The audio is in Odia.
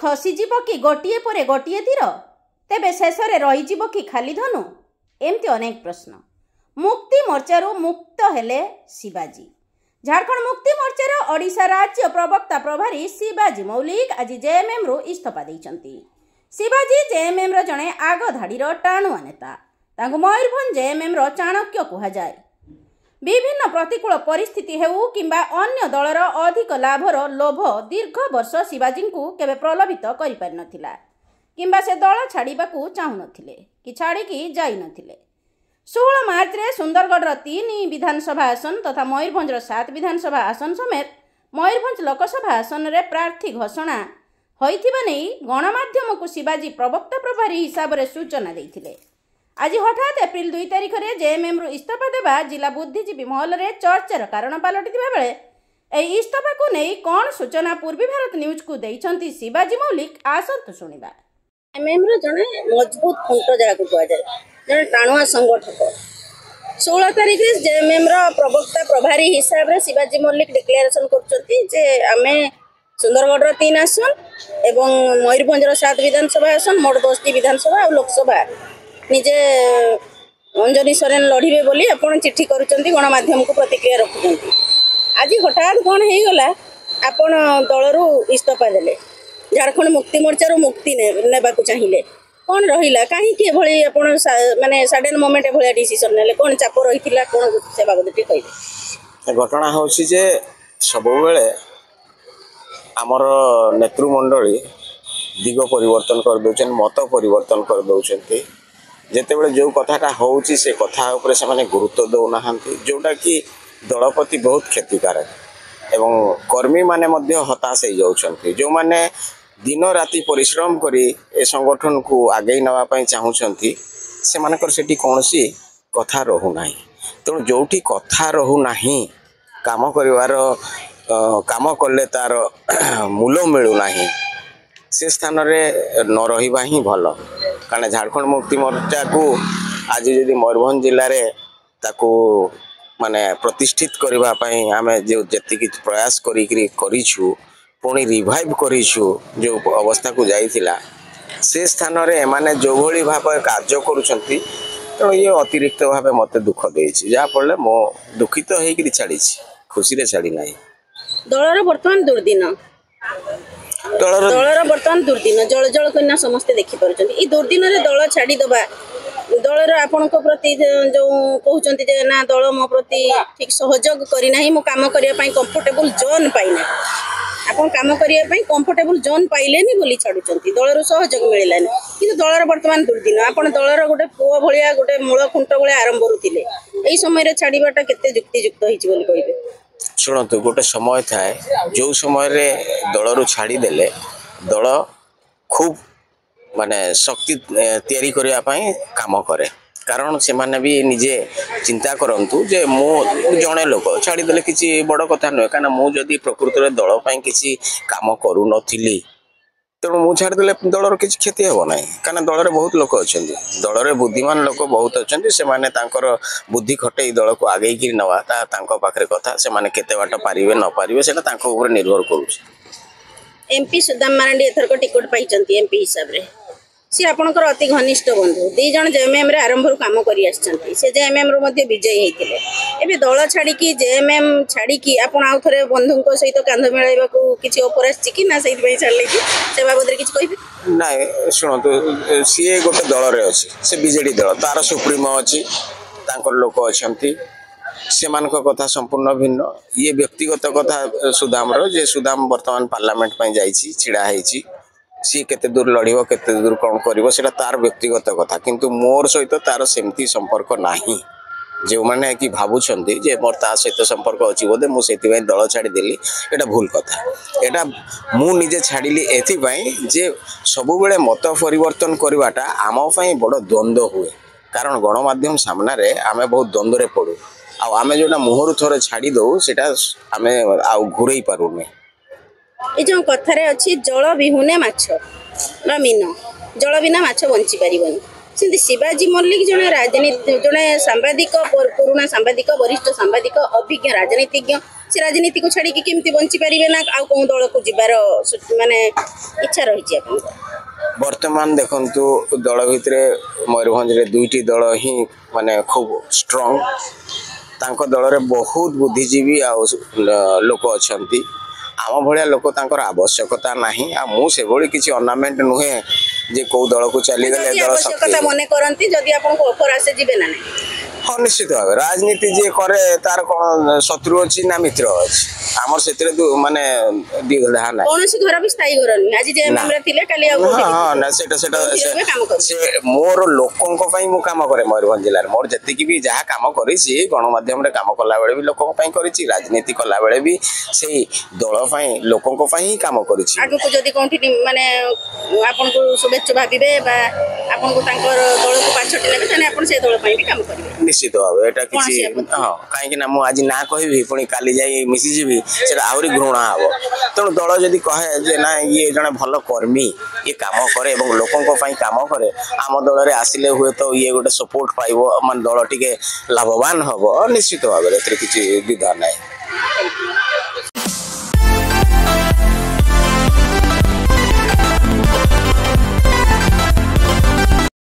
ଖସିଯିବ କି ଗୋଟିଏ ପରେ ଗୋଟିଏ ତୀର? ତେବେ ଶେଷରେ ରହିଯିବ କି ଖାଲି ଧନୁ? ଏମିତି ଅନେକ ପ୍ରଶ୍ନ। ମୁକ୍ତି ମୋର୍ଚ୍ଚାରୁ ମୁକ୍ତ ହେଲେ ଶିବାଜୀ। ଝାଡ଼ଖଣ୍ଡ ମୁକ୍ତି ମୋର୍ଚ୍ଚାର ଓଡ଼ିଶା ରାଜ୍ୟ ପ୍ରବକ୍ତା ପ୍ରଭାରୀ ଶିବାଜୀ ମୌଲିକ ଆଜି ଜେଏମ୍ଏମ୍ରୁ ଇସ୍ତଫା ଦେଇଛନ୍ତି। ଶିବାଜୀ ଜେଏମ୍ଏମ୍ର ଜଣେ ଆଗ ଧାଡ଼ିର ଟାଣୁଆ ନେତା। ତାଙ୍କୁ ମୟୂରଭଞ୍ଜ ଜେଏମ୍ଏମ୍ର ଚାଣକ୍ୟ କୁହାଯାଏ। ବିଭିନ୍ନ ପ୍ରତିକୂଳ ପରିସ୍ଥିତି ହେଉ କିମ୍ବା ଅନ୍ୟ ଦଳର ଅଧିକ ଲାଭର ଲୋଭ ଦୀର୍ଘ ବର୍ଷ ଶିବାଜୀଙ୍କୁ କେବେ ପ୍ରଲୋଭିତ କରିପାରିନଥିଲା କିମ୍ବା ସେ ଦଳ ଛାଡ଼ିବାକୁ ଚାହୁଁନଥିଲେ କି ଛାଡ଼ିକି ଯାଇନଥିଲେ। 16 ମାର୍ଚ୍ଚରେ ସୁନ୍ଦରଗଡ଼ର 3 ବିଧାନସଭା ଆସନ ତଥା ମୟୂରଭଞ୍ଜର 7 ବିଧାନସଭା ଆସନ ସମେତ ମୟୂରଭଞ୍ଜ ଲୋକସଭା ଆସନରେ ପ୍ରାର୍ଥୀ ଘୋଷଣା ହୋଇଥିବା ନେଇ ଗଣମାଧ୍ୟମକୁ ଶିବାଜୀ ପ୍ରବକ୍ତା ପ୍ରଭାରୀ ହିସାବରେ ସୂଚନା ଦେଇଥିଲେ। ଆଜି ହଠାତ୍ ଏପ୍ରିଲ 2 ତାରିଖରେ ଜେଏମ୍ଏମ୍ରୁ ଇସ୍ତଫା ଦେବା ଜିଲ୍ଲା ବୁଦ୍ଧିଜୀବୀ ମହଲରେ ଚର୍ଚ୍ଚାର କାରଣ ପାଲଟିଥିବା ବେଳେ ଏହି ଇସ୍ତଫାକୁ ନେଇ କ'ଣ ସୂଚନା ପୂର୍ବୀ ଭାରତ ନ୍ୟୁଜ୍କୁ ଦେଇଛନ୍ତି ଶିବାଜୀ ମୌଲିକ, ଆସନ୍ତୁ ଶୁଣିବା। ଜେଏମ୍ଏମ୍ର ଜଣେ ମଜବୁତ ଖୁଣ୍ଟ ଯାହାକୁ କୁହାଯାଏ, ଜଣେ ଟାଣୁଆ ସଂଗଠକ। 16 ତାରିଖରେ ଜେଏମ୍ଏମ୍ର ପ୍ରବକ୍ତା ପ୍ରଭାରୀ ହିସାବରେ ଶିବାଜୀ ମଲ୍ଲିକ ଡିକ୍ଲାରେସନ୍ କରୁଛନ୍ତି ଯେ ଆମେ ସୁନ୍ଦରଗଡ଼ର 3 ଆସନ ଏବଂ ମୟୂରଭଞ୍ଜର 7 ବିଧାନସଭା ଆସନ, ମୋଟ 10ଟି ବିଧାନସଭା ଆଉ ଲୋକସଭା ନିଜେ ଅଞ୍ଜନି ସୋରେନ ଲଢ଼ିବେ ବୋଲି ଆପଣ ଚିଠି କରୁଛନ୍ତି, ଗଣମାଧ୍ୟମକୁ ପ୍ରତିକ୍ରିୟା ରଖୁଛନ୍ତି। ଆଜି ହଠାତ୍ କ'ଣ ହେଇଗଲା, ଆପଣ ଦଳରୁ ଇସ୍ତଫା ଦେଲେ, ଝାଡ଼ଖଣ୍ଡ ମୁକ୍ତି ମୋର୍ଚ୍ଚାରୁ ମୁକ୍ତି ନେବାକୁ ଚାହିଁଲେ, କ'ଣ ରହିଲା? କାହିଁକି ଏଭଳି ଆପଣ ମାନେ ସଡେନ୍ ମୋମେଣ୍ଟ ଏଭଳିଆ ଡିସିସନ୍ ନେଲେ? କ'ଣ ଚାପ ରହିଥିଲା, କ'ଣ ସେ ବାବଦ ଟିକେ କହିବେ? ଘଟଣା ହେଉଛି ଯେ ସବୁବେଳେ ଆମର ନେତୃମଣ୍ଡଳୀ ଦିଗ ପରିବର୍ତ୍ତନ କରିଦେଉଛନ୍ତି, ମତ ପରିବର୍ତ୍ତନ କରିଦେଉଛନ୍ତି। ଯେତେବେଳେ ଯେଉଁ କଥାଟା ହେଉଛି ସେ କଥା ଉପରେ ସେମାନେ ଗୁରୁତ୍ୱ ଦେଉନାହାନ୍ତି, ଯେଉଁଟାକି ଦଳ ପ୍ରତି ବହୁତ କ୍ଷତିକାରକ ଏବଂ କର୍ମୀମାନେ ମଧ୍ୟ ହତାଶ ହେଇଯାଉଛନ୍ତି। ଯେଉଁମାନେ ଦିନ ରାତି ପରିଶ୍ରମ କରି ଏ ସଂଗଠନକୁ ଆଗେଇ ନେବା ପାଇଁ ଚାହୁଁଛନ୍ତି ସେମାନଙ୍କର ସେଠି କୌଣସି କଥା ରହୁନାହିଁ। ତେଣୁ ଯେଉଁଠି କଥା ରହୁନାହିଁ, କାମ କଲେ ତା'ର ମୂଲ ମିଳୁନାହିଁ, ସେ ସ୍ଥାନରେ ନ ରହିବା ହିଁ ଭଲ। କାରଣ ଝାଡ଼ଖଣ୍ଡ ମୁକ୍ତି ମୋର୍ଚ୍ଚାକୁ ଆଜି ଯଦି ମୟୂରଭଞ୍ଜ ଜିଲ୍ଲାରେ ତାକୁ ମାନେ ପ୍ରତିଷ୍ଠିତ କରିବା ପାଇଁ ଆମେ ଯେତିକି ପ୍ରୟାସ କରିଛୁ, ପୁଣି ରିଭାଇଭ୍ କରିଛୁ ଯେଉଁ ଅବସ୍ଥାକୁ ଯାଇଥିଲା, ସେ ସ୍ଥାନରେ ଏମାନେ ଯେଉଁଭଳି ଭାବରେ କାର୍ଯ୍ୟ କରୁଛନ୍ତି, ତେଣୁ ଇଏ ଅତିରିକ୍ତ ଭାବେ ମୋତେ ଦୁଃଖ ଦେଇଛି, ଯାହାଫଳରେ ମୁଁ ଦୁଃଖିତ ହେଇକରି ଛାଡ଼ିଛି, ଖୁସିରେ ଛାଡ଼ି ନାହିଁ। ଦଳର ବର୍ତ୍ତମାନ ଦୁର୍ଦିନ, ଜଳ ଜଳ କନ୍ୟା ସମସ୍ତେ ଦେଖିପାରୁଛନ୍ତି। ଏଇ ଦୁର୍ଦିନରେ ଦଳ ଛାଡ଼ିଦେବା, ଦଳର ଆପଣଙ୍କ ପ୍ରତି ଯେଉଁ କହୁଛନ୍ତି ଯେ ନା ଦଳ ମୋ ପ୍ରତି ଠିକ୍ ସହଯୋଗ କରିନାହିଁ, ମୁଁ କାମ କରିବା ପାଇଁ କମ୍ଫର୍ଟେବୁଲ ଜୋନ୍ ପାଇନାହିଁ, ଆପଣ କାମ କରିବା ପାଇଁ କମ୍ଫର୍ଟେବୁଲ ଜୋନ୍ ପାଇଲେନି ବୋଲି ଛାଡ଼ୁଛନ୍ତି, ଦଳରୁ ସହଯୋଗ ମିଳିଲାନି। କିନ୍ତୁ ଦଳର ବର୍ତ୍ତମାନ ଦୁର୍ଦିନ, ଆପଣ ଦଳର ଗୋଟେ ପୁଅ ଭଳିଆ, ଗୋଟେ ମୂଳ ଖୁଣ୍ଟ ଭଳିଆ ଆରମ୍ଭରୁ ଥିଲେ, ଏଇ ସମୟରେ ଛାଡ଼ିବାଟା କେତେ ଯୁକ୍ତିଯୁକ୍ତ ହେଇଛି ବୋଲି କହିବେ? ଶୁଣନ୍ତୁ, ଗୋଟେ ସମୟ ଥାଏ ଯେଉଁ ସମୟରେ ଦଳରୁ ଛାଡ଼ିଦେଲେ ଦଳ ଖୁବ୍ ମାନେ ଶକ୍ତି ତିଆରି କରିବା ପାଇଁ କାମ କରେ। କାରଣ ସେମାନେ ବି ନିଜେ ଚିନ୍ତା କରନ୍ତୁ ଯେ ମୁଁ ଜଣେ ଲୋକ ଛାଡ଼ିଦେଲେ କିଛି ବଡ଼ କଥା ନୁହେଁ, କାରଣ ମୁଁ ଯଦି ପ୍ରକୃତରେ ଦଳ ପାଇଁ କିଛି କାମ କରୁନଥିଲି, ତେଣୁ ମୁଁ ଛାଡ଼ିଦେଲେ ଦଳର କିଛି କ୍ଷତି ହେବ ନାହିଁ। କାରଣ ଦଳରେ ବହୁତ ଲୋକ ଅଛନ୍ତି, ଦଳରେ ବୁଦ୍ଧିମାନ ଲୋକ ବହୁତ ଅଛନ୍ତି, ସେମାନେ ତାଙ୍କର ବୁଦ୍ଧି ଖଟେଇ ଦଳକୁ ଆଗେଇକିରି ନେବା ତାଙ୍କ ପାଖରେ କଥା। ସେମାନେ କେତେ ବାଟ ପାରିବେ ନ ପାରିବେ ସେଇଟା ତାଙ୍କ ଉପରେ ନିର୍ଭର କରୁଛି। ଏମ୍ପି ସୁଦାମ ମାରାଣ୍ଡି ଏଥରକ ଟିକେଟ୍ ପାଇଛନ୍ତି ଏମ୍ପି ହିସାବରେ। ସେ ଆପଣଙ୍କର ଅତି ଘନିଷ୍ଠ ବନ୍ଧୁ, 2 ଜଣ ଜେଏମ୍ଏମ୍ରେ ଆରମ୍ଭରୁ କାମ କରି ଆସିଛନ୍ତି, ସେ ଜେଏମ୍ଏମ୍ରୁ ମଧ୍ୟ ବିଜୟୀ ହେଇଥିଲେ। ଏବେ ଦଳ ଛାଡ଼ିକି ଜେଏମ୍ଏମ୍ ଛାଡ଼ିକି ଆପଣ ଆଉ ଥରେ ବନ୍ଧୁଙ୍କ ସହିତ କାନ୍ଧ ମିଳାଇବାକୁ କିଛି ଅଫର ଆସିଛି କି ନା ସେଇଥିପାଇଁ ଛାଡ଼ିଲେ କି, ସେ ବାବଦରେ କିଛି କହିବେ? ନାଇଁ ଶୁଣନ୍ତୁ, ସିଏ ଗୋଟେ ଦଳରେ ଅଛି, ସେ ବିଜେଡ଼ି ଦଳ, ତାର ସୁପ୍ରିମୋ ଅଛି, ତାଙ୍କର ଲୋକ ଅଛନ୍ତି, ସେମାନଙ୍କ କଥା ସମ୍ପୂର୍ଣ୍ଣ ଭିନ୍ନ। ଇଏ ବ୍ୟକ୍ତିଗତ କଥା ସୁଦାମର, ଯେ ସୁଦାମ ବର୍ତ୍ତମାନ ପାର୍ଲାମେଣ୍ଟ ପାଇଁ ଯାଇଛି, ଛିଡ଼ା ହେଇଛି, ସିଏ କେତେ ଦୂର ଲଢ଼ିବ, କେତେ ଦୂର କ'ଣ କରିବ ସେଇଟା ତାର ବ୍ୟକ୍ତିଗତ କଥା, କିନ୍ତୁ ମୋର ସହିତ ତାର ସେମିତି ସମ୍ପର୍କ ନାହିଁ। ଯେଉଁମାନେ କି ଭାବୁଛନ୍ତି ଯେ ମୋର ତା ସହିତ ସମ୍ପର୍କ ଅଛି ବୋଧେ ମୁଁ ସେଥିପାଇଁ ଦଳ ଛାଡ଼ିଦେଲି, ଏଇଟା ଭୁଲ କଥା। ଏଇଟା ମୁଁ ନିଜେ ଛାଡ଼ିଲି ଏଥିପାଇଁ ଯେ ସବୁବେଳେ ମତ ପରିବର୍ତ୍ତନ କରିବାଟା ଆମ ପାଇଁ ବଡ଼ ଦ୍ୱନ୍ଦ୍ୱ ହୁଏ, କାରଣ ଗଣମାଧ୍ୟମ ସାମ୍ନାରେ ଆମେ ବହୁତ ଦ୍ୱନ୍ଦ୍ୱରେ ପଡ଼ୁ, ଆଉ ଆମେ ଯେଉଁଟା ମୁହଁରୁ ଥରେ ଛାଡ଼ି ଦେଉ ସେଇଟା ଆମେ ଆଉ ଘୂରେଇ ପାରୁନି। ଏ ଯେଉଁ କଥାରେ ଅଛି ଜଳ ବିହୁନେ ମାଛ ବା ମୀନ, ଜଳ ବିନା ମାଛ ବଞ୍ଚି ପାରିବନି, ସେମିତି ଶିବାଜୀ ମଲ୍ଲିକ ଜଣେ ରାଜନୀତି ଜଣେ ସାମ୍ବାଦିକ ପୁରୁଣା ସାମ୍ବାଦିକ ବରିଷ୍ଠ ସାମ୍ବାଦିକ ଅଭିଜ୍ଞ ରାଜନୀତିଜ୍ଞ ସେ ରାଜନୀତିକୁ ଛାଡ଼ିକି କେମିତି ବଞ୍ଚି ପାରିବେ ନା ଆଉ କେଉଁ ଦଳକୁ ଯିବାର ମାନେ ଇଚ୍ଛା ରହିଛି ଆପଣଙ୍କର? ବର୍ତ୍ତମାନ ଦେଖନ୍ତୁ ଦଳ ଭିତରେ ମୟୂରଭଞ୍ଜରେ ଦୁଇଟି ଦଳ ହିଁ ମାନେ ଖୁବ୍ ଷ୍ଟ୍ରଙ୍ଗ। ତାଙ୍କ ଦଳରେ ବହୁତ ବୁଦ୍ଧିଜୀବୀ ଆଉ ଲୋକ ଅଛନ୍ତି। ଆମ ଭଳିଆ ଲୋକ ତାଙ୍କର ଆବଶ୍ୟକତା ନାହିଁ। ଆଉ ମୁଁ ସେଭଳି କିଛି ଅର୍ଣ୍ଣାମେଣ୍ଟ ନୁହେଁ ଯେ କେଉଁ ଦଳକୁ ଚାଲିଗଲେ ଦଳ ଆବଶ୍ୟକତା ମନେ କରନ୍ତି ଯଦି ଆପଣଙ୍କୁ ଅଫର ଆସେ ଯିବେ ନା ନାହିଁ? ହଁ ନିଶ୍ଚିତ ଭାବେ ରାଜନୀତି ଯିଏ କରେ ତାର କ'ଣ ଶତ୍ରୁ ଅଛି ନା ମିତ୍ର ଅଛି? ଆମର ସେଥିରେ ମାନେ ଦ୍ୱିଧା ନାହିଁ। କୌଣସି ଘର ବି ସ୍ଥାୟୀ ଘର ନୁହେଁ। ଆଜି ଜେଏମ୍ଏମ୍ ରେ ଥିଲେ କାଲି ଆଉ ହଁ ନା ସେଟା ସେ ମୋର ଲୋକଙ୍କ ପାଇଁ ମୁଁ କାମ କରେ ମୟୂରଭଞ୍ଜ ଜିଲ୍ଲାରେ। ମୋର ଯେତିକି ବି ଯାହା କାମ କରିଛି ଗଣମାଧ୍ୟମରେ କାମ କଲାବେଳେ ବି ଲୋକଙ୍କ ପାଇଁ କରିଛି, ରାଜନୀତି କଲାବେଳେ ବି ସେଇ ଦଳ ପାଇଁ ଲୋକଙ୍କ ପାଇଁ ହିଁ କାମ କରିଛି। ଆଗକୁ ଯଦି କୋଉଠି ମାନେ ଆପଣଙ୍କୁ ଶୁଭେଚ୍ଛୁ ଭାବିବେ ବା ଆପଣଙ୍କୁ ତାଙ୍କର ଦଳକୁ ପାଛୋଟି ନେବେ ତାହେଲେ ଆପଣ ସେ ଦଳ ପାଇଁ ବି କାମ କରିବେ ନିଶ୍ଚିତ ଭାବେ। ଏଟା କିଛି ହଁ କାହିଁକି ନା ମୁଁ ଆଜି ନା କହିବି ପୁଣି କାଲି ଯାଇ ମିଶିଯିବି ସେଟା ଆହୁରି ଘୃଣା ହବ। ତେଣୁ ଦଳ ଯଦି କହେ ଯେ ନା ଇଏ ଜଣେ ଭଲ କର୍ମୀ, ଇଏ କାମ କରେ ଏବଂ ଲୋକଙ୍କ ପାଇଁ କାମ କରେ, ଆମ ଦଳରେ ଆସିଲେ ହୁଏତ ଇଏ ଗୋଟେ ସପୋର୍ଟ ପାଇବ, ମାନେ ଦଳ ଟିକେ ଲାଭବାନ ହବ, ନିଶ୍ଚିତ ଭାବରେ ଏଥିରେ କିଛି ଦ୍ୱିଧା ନାହିଁ।